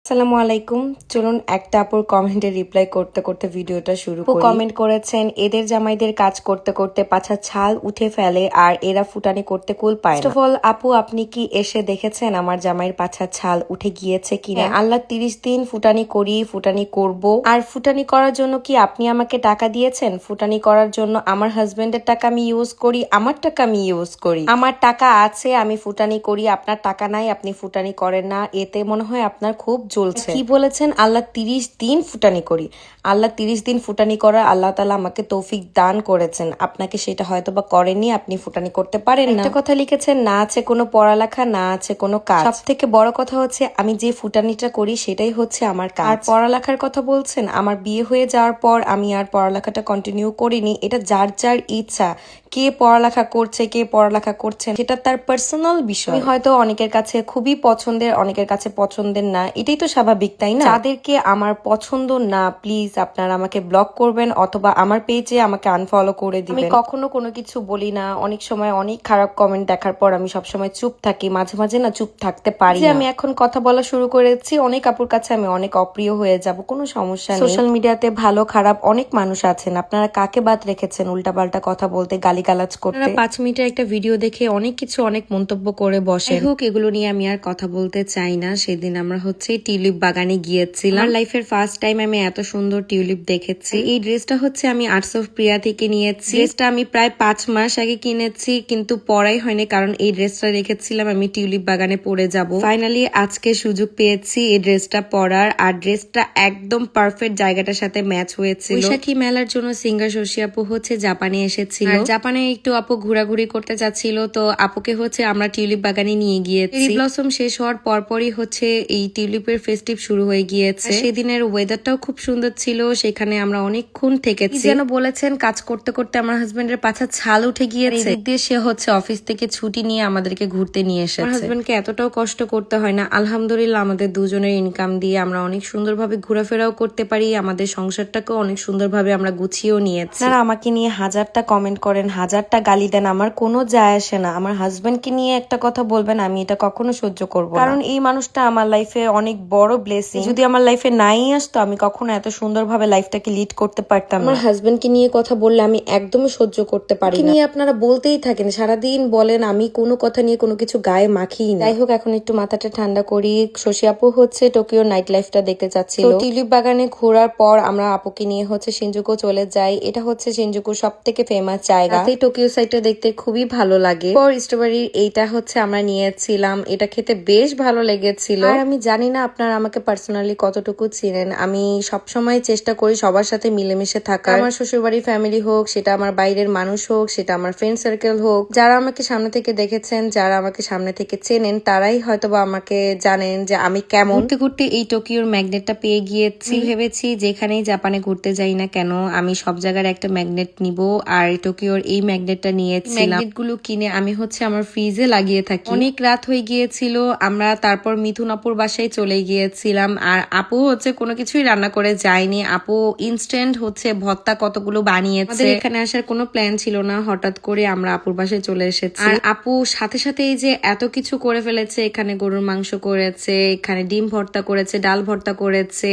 আসসালামু আলাইকুম। চলুন একটা আপুর কমেন্টে রিপ্লাই করতে করতে ভিডিওটা শুরু করি। কমেন্ট করেছেন, এদের জামাইদের কাজ করতে করতে পাছার ছাল উঠে ফেলে আর এরা ফুটানি করতে কুল পায় না। ফার্স্ট অফ অল আপু, আপনি কি এসে দেখেছেন আমার জামাইয়ের পাছার ছাল উঠে গিয়েছে কিনা? আল্লাহ 30 দিন ফুটানি করি, ফুটানি করব। আর ফুটানি করার জন্য কি আপনি আমাকে টাকা দিয়েছেন? ফুটানি করার জন্য আমার হাজবেন্ডের টাকা আমি ইউজ করি, আমার টাকা আমি ইউজ করি। আমার টাকা আছে, আমি ফুটানি করি। আপনার টাকা নাই, আপনি ফুটানি করেন না। এতে মনে হয় আপনার খুব চলছে। কি বলেছেন? আল্লাহ 30 দিন ফুটানি করি। আল্লাহ 30 দিন ফুটানি করা আল্লাহ তাআলা আমাকে তৌফিক দান করেছেন। আপনাকে সেটা হয়তো বা করেনি, আপনি ফুটানি করতে পারেন না। একটা কথা লিখেছেন, না আছে কোনো পড়ালেখা, না আছে কোনো কাজ। সব থেকে বড় কথা হচ্ছে আমি যে ফুটানিটা করি সেটাই হচ্ছে আমার কাজ। আর পড়ালেখার কথা বলছেন, আমার বিয়ে হয়ে যাওয়ার পর আমি আর পড়ালেখাটা কন্টিনিউ করিনি। এটা যার যার ইচ্ছা, কে পড়ালেখা করছে কে পড়ালেখা করছেন সেটা তার পার্সোনাল বিষয়। হয়তো অনেকের কাছে খুবই পছন্দের, অনেকের কাছে পছন্দের না, এটাই তো স্বাভাবিক, তাই না? যাদেরকে আমার পছন্দ না, প্লিজ আপনারা আমাকে ব্লক করবেন অথবা আমার পেজে আমাকে আনফলো করে দিবেন। আমি কখনো কোনো কিছু বলি না। অনেক সময় অনেক খারাপ কমেন্ট দেখার পর আমি সবসময় চুপ থাকি, মাঝে মাঝে না চুপ থাকতে পারি না। আমি এখন কথা বলা শুরু করেছি, অনেক আপুর কাছে আমি অনেক অপ্রিয় হয়ে যাব, কোনো সমস্যা নেই। সোশ্যাল মিডিয়াতে ভালো খারাপ অনেক মানুষ আছেন, আপনারা কাকে বাদ রেখেছেন উল্টাপাল্টা কথা বলতে, গালিগালাজ করতে? 5 মিনিটের একটা ভিডিও দেখে অনেক কিছু অনেক মন্তব্য করে বসে। হোক, এগুলো নিয়ে আমি আর কথা বলতে চাই না। সেদিন আমরা হচ্ছে টিউলিপ বাগানে গিয়েছিলাম। আমার লাইফের ফার্স্ট টাইম আমি এত সুন্দর টিউলিপ দেখেছি। এই ড্রেসটা হচ্ছে আমি আর্টস অফ প্রিয়া থেকে নিয়েছি। ড্রেসটা আমি প্রায় 5 মাস আগে কিনেছি, কিন্তু পরাই হয়নি, কারণ এই ড্রেসটা রেখেছিলাম আমি টিউলিপ বাগানে পরে যাব। ফাইনালি আজকে সুযোগ পেয়েছি এই ড্রেসটা পরার, আর ড্রেসটা একদম পারফেক্ট জায়গাটার সাথে ম্যাচ হয়েছিল। বৈশাখী মেলার জন্য সিঙ্গার শশী আপু হচ্ছে জাপানে এসেছিল। জাপানে একটু আপু ঘোরাঘুরি করতে যাচ্ছিল, তো আপুকে হচ্ছে আমরা টিউলিপ বাগানে নিয়ে গিয়েছি। চেরি ব্লসম শেষ হওয়ার পরপরই হচ্ছে এই টিউলিপের ফেস্টিভ শুরু হয়ে গিয়েছে। সেদিনের ওয়েদারটাও খুব সুন্দর ছিল, সেখানে আমরা অনেকক্ষণ থেকেছি। যেন বলেছেন, কাজ করতে করতে আমার হাজবেন্ডের পাছা ছাল উঠে গিয়েছে। এদিক দিয়ে সে হচ্ছে অফিস থেকে ছুটি নিয়ে আমাদেরকে ঘুরতে নিয়ে এসেছে। আমার হাজবেন্ডকে এতটাও কষ্ট করতে হয় না, আলহামদুলিল্লাহ। আমাদের দুজনের ইনকাম দিয়ে আমরা অনেক সুন্দরভাবে ঘোরাফেরাও করতে পারি, আমাদের সংসারটাকেও অনেক সুন্দরভাবে আমরা গুছিয়েও নিয়েছি। আপনারা আমাকে নিয়ে হাজারটা কমেন্ট করেন, হাজারটা গালি দেন, আমার কোনো যায় আসে না। আমার হাজবেন্ডকে নিয়ে একটা কথা বলবেন, আমি এটা কখনো সহ্য করব না, কারণ এই মানুষটা আমার লাইফে অনেক বড় ব্লেসিং। যদি আমার লাইফে নাই আসতো, আমি কখনো এত সুন্দরভাবে লাইফটাকে লিড করতে পারতাম না। আমার হাজবেন্ডকে নিয়ে কথা বললে আমি একদমই সহ্য করতে পারি না। নিয়ে আপনারা বলতেই থাকেন, সারাদিন বলেন, আমি কোনো কথা নিয়ে কোনো কিছু গায়ে মাখিই না। যাই হোক, এখন একটু মাথাটা ঠান্ডা করি। শশী আপু হচ্ছে টোকিও নাইট লাইফটা দেখতে চাচ্ছিল। টিউলিপ বাগানে ঘোরার পর আমরা আপুকে নিয়ে হচ্ছে শিনজুকু চলে যাই। এটা হচ্ছে শিনজুকুর সব থেকে ফেমাস জায়গা। টোকিও সাইডটা দেখতে খুবই ভালো লাগে। পর স্ট্রবেরির এইটা হচ্ছে আমরা নিয়েছিলাম, এটা খেতে বেশ ভালো লেগেছিল। আর আমি জানি না আপনারা আমাকে পার্সোনালি কতটুকু চিনেন, আমি সবসময় চেষ্টা করি সবার সাথে মিলেমিশে থাকার। আমার শ্বশুরবাড়ি ফ্যামিলি হোক, সেটা আমার বাইরের মানুষ হোক, সেটা আমার ফ্রেন্ড সার্কেল হোক, যারা আমাকে সামনে থেকে দেখেছেন, যারা আমাকে সামনে থেকে চেনেন, তারাই হয়তোবা আমাকে জানেন যে আমি কেমন। ঘুরতে ঘুরতে এই টোকিওর ম্যাগনেটটা পেয়ে গিয়েছি। ভেবেছি যেখানেই জাপানে ঘুরতে যাই না কেন, আমি সব জায়গার একটা ম্যাগনেট নিব, আর টোকিওর এই ম্যাগনেটটা নিয়েছিলাম। ম্যাগনেট গুলো কিনে আমি হচ্ছে আমার ফ্রিজে লাগিয়ে থাকি। অনেক রাত হয়ে গিয়েছিল, আমরা তারপর মিথুন আপুর বাসায় চলে গিয়েছিলাম। আর আপু হচ্ছে কোনো কিছুই রান্না করে যায়নি, আপু ইনস্ট্যান্ট হচ্ছে ভর্তা কতগুলো বানিয়েছে। আমাদের এখানে আসার কোনো প্ল্যান ছিল না, হঠাৎ করে আমরা আপুর বাসায় চলে এসেছি। আর আপু সাথে সাথে এই যে এত কিছু করে ফেলেছে, এখানে গরুর মাংস করেছে, এখানে ডিম ভর্তা করেছে, ডাল ভর্তা করেছে,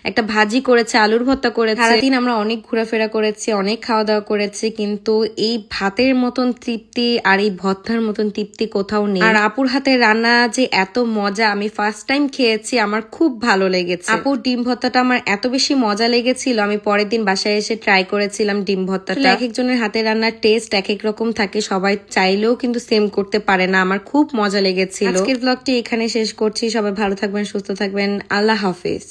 একটা ভাজি করেছে, আলুর ভর্তা করেছে। সারাদিন আমরা অনেক ঘোরাফেরা করেছি, অনেক খাওয়া দাওয়া করেছি, কিন্তু এই ভাতের মতন তৃপ্তি আর এই ভর্তার মতন তৃপ্তি কোথাও নেই। আর আপুর হাতের রান্না যে এত মজা, আমি ফার্স্ট টাইম খেয়েছি, আমার খুব ভালো লেগেছে। আপুর ডিম ভর্তাটা আমার এত বেশি মজা লেগেছিল, আমি পরের দিন বাসায় এসে ট্রাই করেছিলাম ডিম ভর্তাটা। এক একজনের হাতের রান্নার টেস্ট এক এক রকম থাকে, সবাই চাইলেও কিন্তু সেম করতে পারে না। আমার খুব মজা লেগেছিল। আজকের ব্লগটি এখানে শেষ করছি। সবাই ভালো থাকবেন, সুস্থ থাকবেন। আল্লাহ হাফেজ।